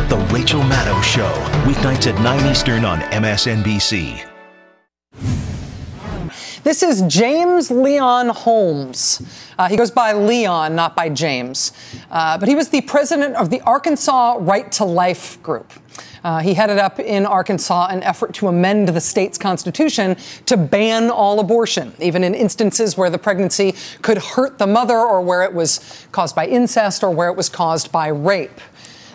The Rachel Maddow Show, weeknights at 9 Eastern on MSNBC. This is James Leon Holmes. He goes by Leon, not by James. But he was the president of the Arkansas Right to Life group. He headed up in Arkansas an effort to amend the state's constitution to ban all abortion, even in instances where the pregnancy could hurt the mother or where it was caused by incest or where it was caused by rape.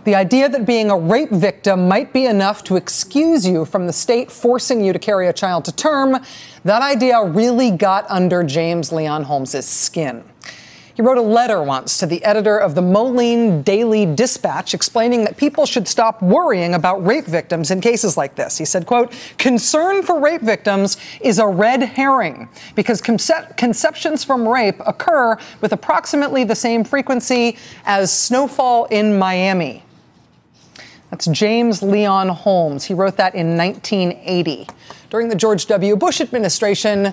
The idea that being a rape victim might be enough to excuse you from the state forcing you to carry a child to term, that idea really got under James Leon Holmes' skin. He wrote a letter once to the editor of the Moline Daily Dispatch explaining that people should stop worrying about rape victims in cases like this. He said, quote, "Concern for rape victims is a red herring because conceptions from rape occur with approximately the same frequency as snowfall in Miami." That's James Leon Holmes. He wrote that in 1980. During the George W. Bush administration,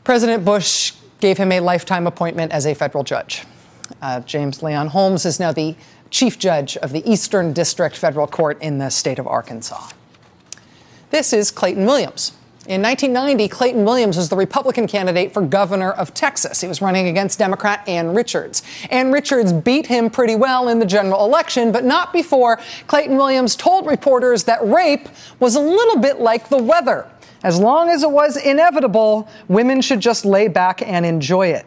President Bush gave him a lifetime appointment as a federal judge. James Leon Holmes is now the chief judge of the Eastern District Federal Court in the state of Arkansas. This is Clayton Williams. In 1990, Clayton Williams was the Republican candidate for governor of Texas. He was running against Democrat Ann Richards. Ann Richards beat him pretty well in the general election, but not before Clayton Williams told reporters that rape was a little bit like the weather. As long as it was inevitable, women should just lay back and enjoy it.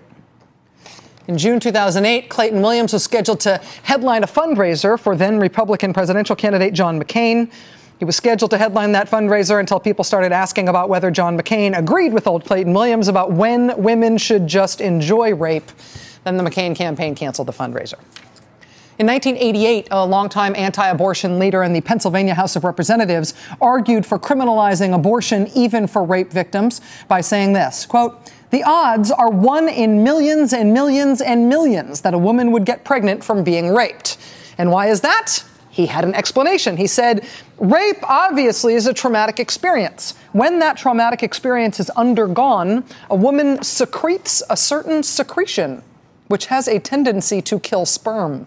In June 2008, Clayton Williams was scheduled to headline a fundraiser for then Republican presidential candidate John McCain. He was scheduled to headline that fundraiser until people started asking about whether John McCain agreed with old Clayton Williams about when women should just enjoy rape. Then the McCain campaign canceled the fundraiser. In 1988, a longtime anti-abortion leader in the Pennsylvania House of Representatives argued for criminalizing abortion even for rape victims by saying this, quote, "The odds are 1 in millions and millions and millions that a woman would get pregnant from being raped. And why is that?" He had an explanation. He said, "Rape obviously is a traumatic experience. When that traumatic experience is undergone, a woman secretes a certain secretion, which has a tendency to kill sperm."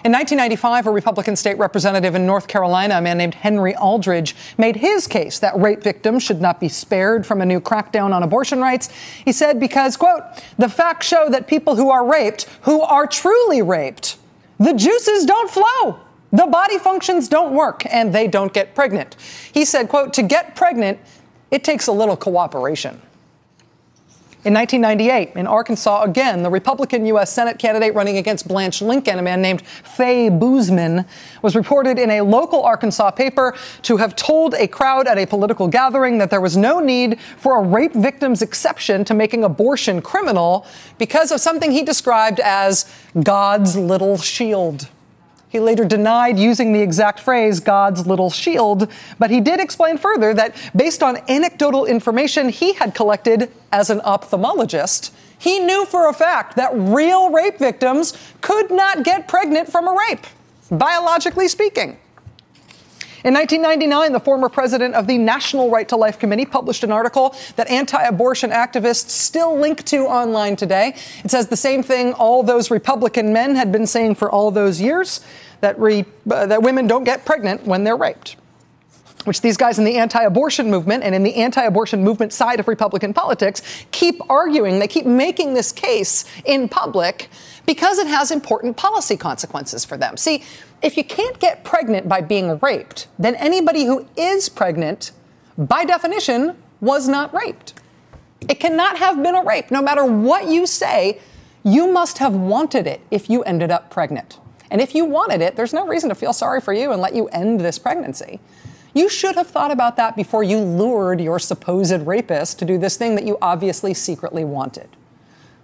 In 1995, a Republican state representative in North Carolina, a man named Henry Aldridge, made his case that rape victims should not be spared from a new crackdown on abortion rights. He said, because, quote, "The facts show that people who are raped, who are truly raped, the juices don't flow, the body functions don't work, and they don't get pregnant." He said, quote, "To get pregnant, it takes a little cooperation." In 1998, in Arkansas, again, the Republican U.S. Senate candidate running against Blanche Lincoln, a man named Faye Boozman, was reported in a local Arkansas paper to have told a crowd at a political gathering that there was no need for a rape victim's exception to making abortion criminal because of something he described as God's little shield. He later denied using the exact phrase, God's little shield, but he did explain further that based on anecdotal information he had collected as an ophthalmologist, he knew for a fact that real rape victims could not get pregnant from a rape, biologically speaking. In 1999, the former president of the National Right to Life Committee published an article that anti-abortion activists still link to online today. It says the same thing all those Republican men had been saying for all those years, that women don't get pregnant when they're raped, which these guys in the anti-abortion movement and in the anti-abortion movement side of Republican politics keep arguing. They keep making this case in public because it has important policy consequences for them. See, if you can't get pregnant by being raped, then anybody who is pregnant, by definition, was not raped. It cannot have been a rape. No matter what you say, you must have wanted it if you ended up pregnant. And if you wanted it, there's no reason to feel sorry for you and let you end this pregnancy. You should have thought about that before you lured your supposed rapist to do this thing that you obviously secretly wanted.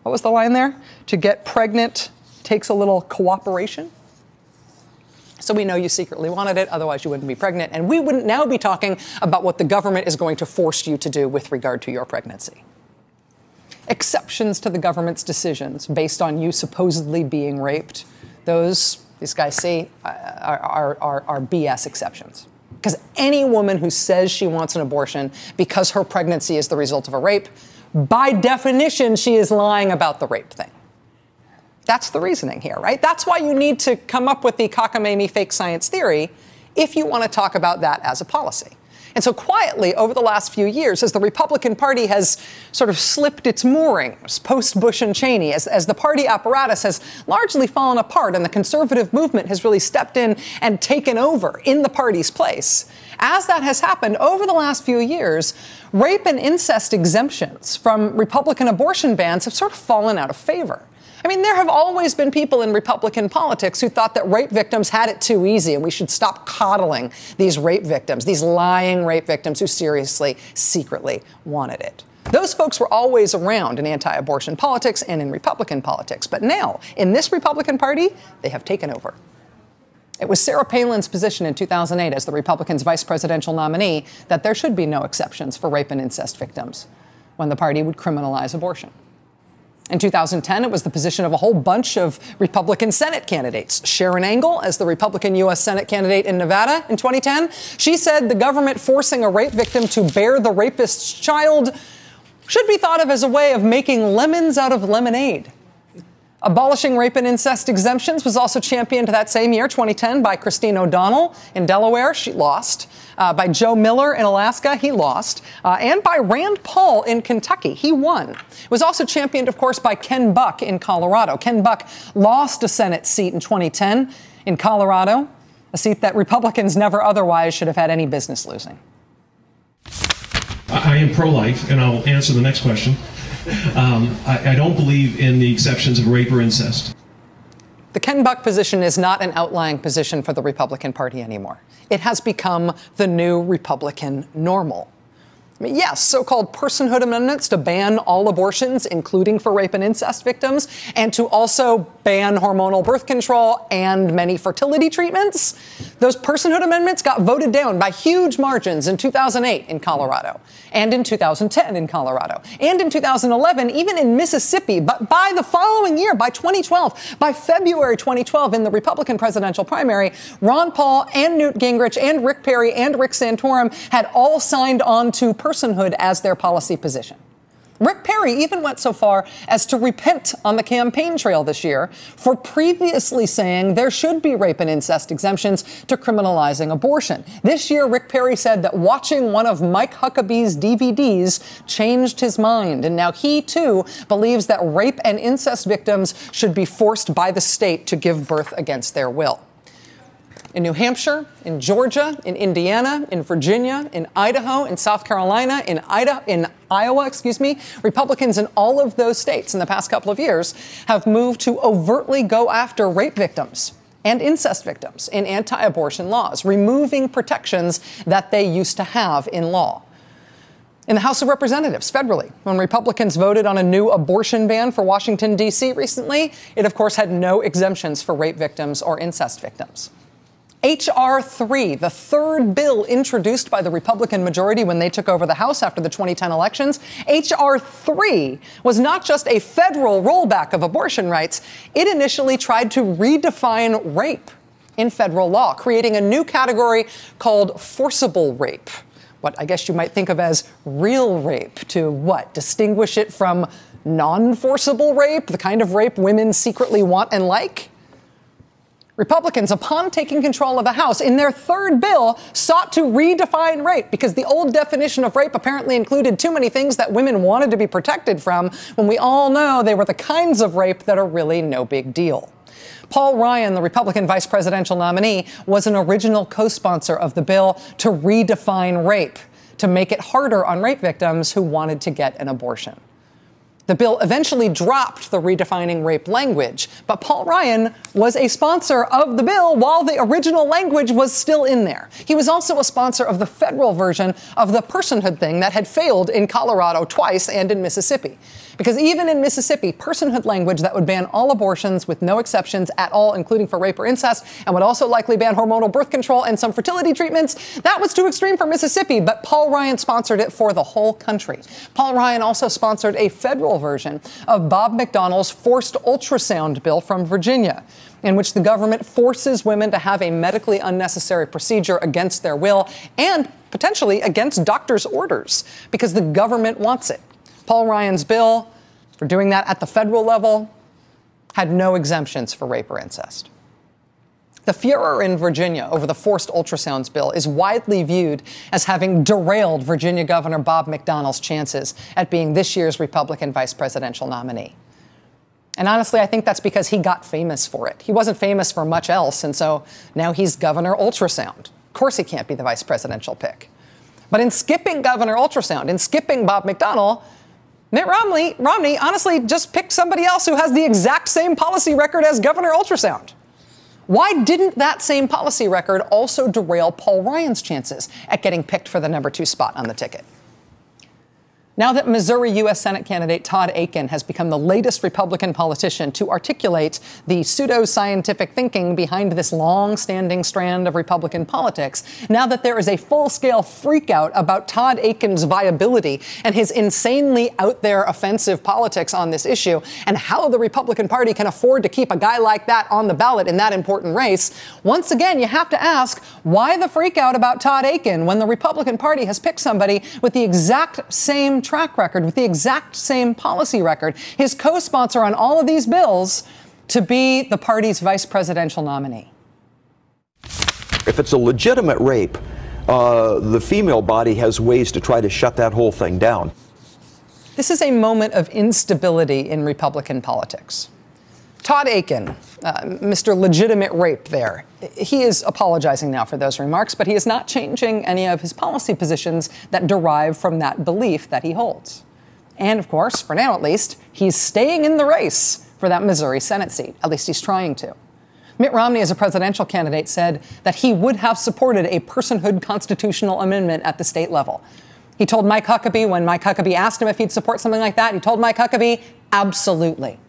What was the line there? To get pregnant takes a little cooperation. So we know you secretly wanted it, otherwise you wouldn't be pregnant. And we wouldn't now be talking about what the government is going to force you to do with regard to your pregnancy. Exceptions to the government's decisions based on you supposedly being raped, these guys see, are BS exceptions. Because any woman who says she wants an abortion because her pregnancy is the result of a rape, by definition, she is lying about the rape thing. That's the reasoning here, right? That's why you need to come up with the cockamamie fake science theory if you want to talk about that as a policy. And so quietly, over the last few years, as the Republican Party has sort of slipped its moorings post-Bush and Cheney, as the party apparatus has largely fallen apart and the conservative movement has really stepped in and taken over in the party's place, as that has happened over the last few years, rape and incest exemptions from Republican abortion bans have sort of fallen out of favor. I mean, there have always been people in Republican politics who thought that rape victims had it too easy and we should stop coddling these rape victims, these lying rape victims who seriously, secretly wanted it. Those folks were always around in anti-abortion politics and in Republican politics. But now, in this Republican Party, they have taken over. It was Sarah Palin's position in 2008 as the Republicans' vice presidential nominee that there should be no exceptions for rape and incest victims when the party would criminalize abortion. In 2010, it was the position of a whole bunch of Republican Senate candidates. Sharon Angle, as the Republican U.S. Senate candidate in Nevada in 2010, she said the government forcing a rape victim to bear the rapist's child should be thought of as a way of making lemons out of lemonade. Abolishing rape and incest exemptions was also championed that same year, 2010, by Christine O'Donnell in Delaware. She lost. By Joe Miller in Alaska, he lost. And by Rand Paul in Kentucky, he won. It was also championed, of course, by Ken Buck in Colorado. Ken Buck lost a Senate seat in 2010 in Colorado, a seat that Republicans never otherwise should have had any business losing. I am pro-life, and I'll answer the next question. I don't believe in the exceptions of rape or incest. The Ken Buck position is not an outlying position for the Republican Party anymore. It has become the new Republican normal. I mean, yes, so-called personhood amendments to ban all abortions, including for rape and incest victims, and to also ban hormonal birth control and many fertility treatments. Those personhood amendments got voted down by huge margins in 2008 in Colorado, and in 2010 in Colorado, and in 2011, even in Mississippi. But by the following year, by 2012, by February 2012, in the Republican presidential primary, Ron Paul and Newt Gingrich and Rick Perry and Rick Santorum had all signed on to personhood as their policy position. Rick Perry even went so far as to repent on the campaign trail this year for previously saying there should be rape and incest exemptions to criminalizing abortion. This year, Rick Perry said that watching one of Mike Huckabee's DVDs changed his mind, and now he, too, believes that rape and incest victims should be forced by the state to give birth against their will. In New Hampshire, in Georgia, in Indiana, in Virginia, in Idaho, in South Carolina, in Iowa, Republicans in all of those states in the past couple of years have moved to overtly go after rape victims and incest victims in anti-abortion laws, removing protections that they used to have in law. In the House of Representatives, federally, when Republicans voted on a new abortion ban for Washington, D.C. recently, it, of course, had no exemptions for rape victims or incest victims. H.R. 3, the third bill introduced by the Republican majority when they took over the House after the 2010 elections, H.R. 3 was not just a federal rollback of abortion rights. It initially tried to redefine rape in federal law, creating a new category called forcible rape, what I guess you might think of as real rape, to what? Distinguish it from non-forcible rape, the kind of rape women secretly want and like? Republicans, upon taking control of the House, in their third bill, sought to redefine rape because the old definition of rape apparently included too many things that women wanted to be protected from, when we all know they were the kinds of rape that are really no big deal. Paul Ryan, the Republican vice presidential nominee, was an original co-sponsor of the bill to redefine rape, to make it harder on rape victims who wanted to get an abortion. The bill eventually dropped the redefining rape language, but Paul Ryan was a sponsor of the bill while the original language was still in there. He was also a sponsor of the federal version of the personhood thing that had failed in Colorado twice and in Mississippi. Because even in Mississippi, personhood language that would ban all abortions with no exceptions at all, including for rape or incest, and would also likely ban hormonal birth control and some fertility treatments, that was too extreme for Mississippi, but Paul Ryan sponsored it for the whole country. Paul Ryan also sponsored a federal version of Bob McDonnell's forced ultrasound bill from Virginia, in which the government forces women to have a medically unnecessary procedure against their will and potentially against doctors' orders because the government wants it. Paul Ryan's bill for doing that at the federal level had no exemptions for rape or incest. The furor in Virginia over the forced ultrasounds bill is widely viewed as having derailed Virginia Governor Bob McDonnell's chances at being this year's Republican vice presidential nominee. And honestly, I think that's because he got famous for it. He wasn't famous for much else, and so now he's Governor Ultrasound. Of course he can't be the vice presidential pick. But in skipping Governor Ultrasound, in skipping Bob McDonnell, Mitt Romney honestly just picked somebody else who has the exact same policy record as Governor Ultrasound. Why didn't that same policy record also derail Paul Ryan's chances at getting picked for the #2 spot on the ticket? Now that Missouri U.S. Senate candidate Todd Akin has become the latest Republican politician to articulate the pseudo-scientific thinking behind this long-standing strand of Republican politics, now that there is a full-scale freakout about Todd Akin's viability and his insanely out-there offensive politics on this issue, and how the Republican Party can afford to keep a guy like that on the ballot in that important race, once again, you have to ask, why the freakout about Todd Akin when the Republican Party has picked somebody with the exact same track record, with the exact same policy record, his co-sponsor on all of these bills, to be the party's vice presidential nominee? If it's a legitimate rape, the female body has ways to try to shut that whole thing down. This is a moment of instability in Republican politics. Todd Akin, Mr. Legitimate Rape there, he is apologizing now for those remarks, but he is not changing any of his policy positions that derive from that belief that he holds. And, of course, for now at least, he's staying in the race for that Missouri Senate seat. At least he's trying to. Mitt Romney, as a presidential candidate, said that he would have supported a personhood constitutional amendment at the state level. He told Mike Huckabee, when Mike Huckabee asked him if he'd support something like that, he told Mike Huckabee, absolutely.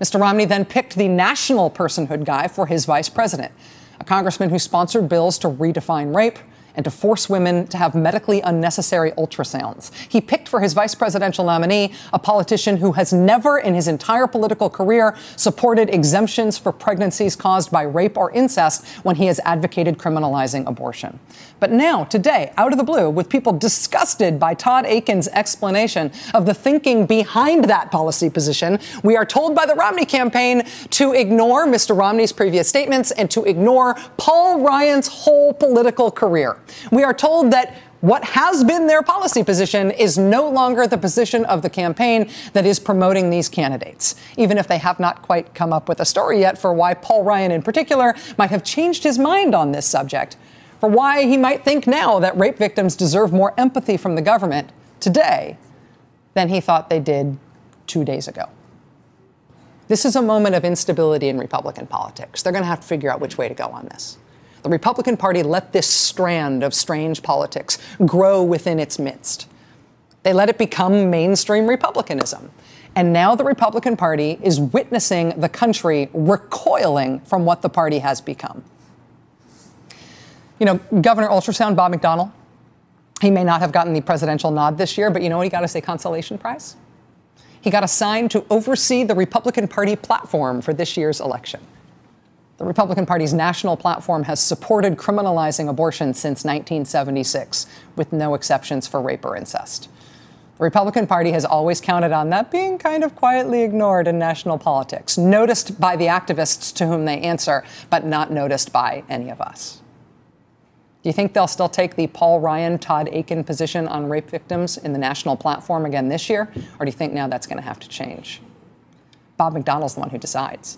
Mr. Romney then picked the national personhood guy for his vice president, a congressman who sponsored bills to redefine rape and to force women to have medically unnecessary ultrasounds. He picked for his vice presidential nominee a politician who has never in his entire political career supported exemptions for pregnancies caused by rape or incest when he has advocated criminalizing abortion. But now, today, out of the blue, with people disgusted by Todd Akin's explanation of the thinking behind that policy position, we are told by the Romney campaign to ignore Mr. Romney's previous statements and to ignore Paul Ryan's whole political career. We are told that what has been their policy position is no longer the position of the campaign that is promoting these candidates, even if they have not quite come up with a story yet for why Paul Ryan in particular might have changed his mind on this subject, for why he might think now that rape victims deserve more empathy from the government today than he thought they did 2 days ago. This is a moment of instability in Republican politics. They're going to have to figure out which way to go on this. The Republican Party let this strand of strange politics grow within its midst. They let it become mainstream Republicanism. And now the Republican Party is witnessing the country recoiling from what the party has become. You know, Governor Ultrasound Bob McDonnell, he may not have gotten the presidential nod this year, but you know what he got as a consolation prize? He got assigned to oversee the Republican Party platform for this year's election. The Republican Party's national platform has supported criminalizing abortion since 1976, with no exceptions for rape or incest. The Republican Party has always counted on that being kind of quietly ignored in national politics, noticed by the activists to whom they answer, but not noticed by any of us. Do you think they'll still take the Paul Ryan, Todd Akin position on rape victims in the national platform again this year? Or do you think now that's going to have to change? Bob McDonnell's the one who decides.